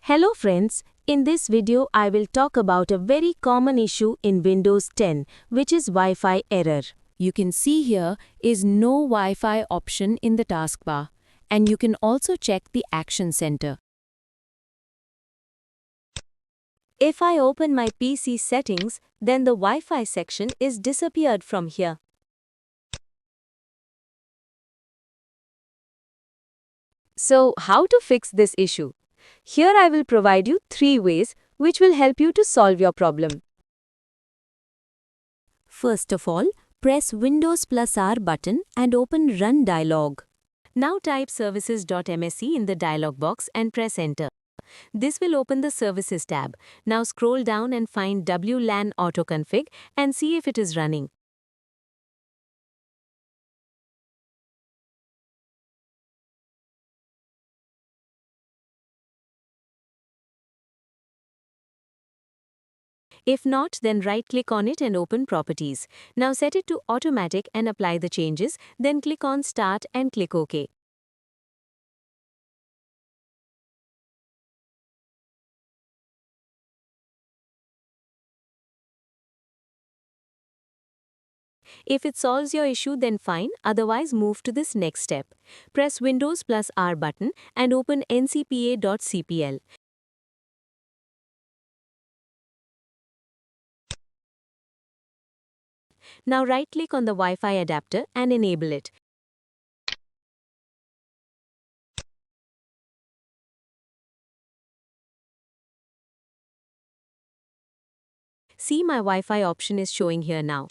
Hello friends, in this video I will talk about a very common issue in Windows 10, which is Wi-Fi error. You can see here is no Wi-Fi option in the taskbar, and you can also check the Action Center. If I open my PC settings, then the Wi-Fi section is disappeared from here. So, how to fix this issue? Here I will provide you 3 ways which will help you to solve your problem. First of all, press Windows plus R button and open Run dialog. Now type services.msc in the dialog box and press Enter. This will open the Services tab. Now scroll down and find WLAN autoconfig and see if it is running. If not, then right-click on it and open Properties. Now set it to Automatic and apply the changes, then click on Start and click OK. If it solves your issue, then fine, otherwise move to this next step. Press Windows plus R button and open ncpa.cpl. Now right-click on the Wi-Fi adapter and enable it. See, my Wi-Fi option is showing here now.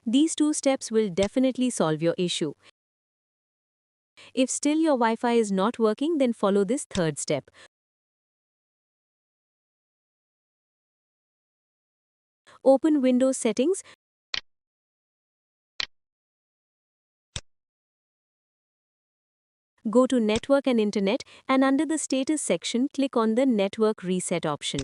These 2 steps will definitely solve your issue. If still your Wi-Fi is not working, then follow this 3rd step. Open Windows Settings. Go to Network and Internet, and under the Status section, click on the Network Reset option.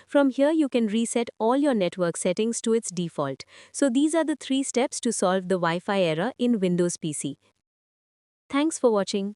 From here, you can reset all your network settings to its default. So these are the 3 steps to solve the Wi-Fi error in Windows PC. Thanks for watching.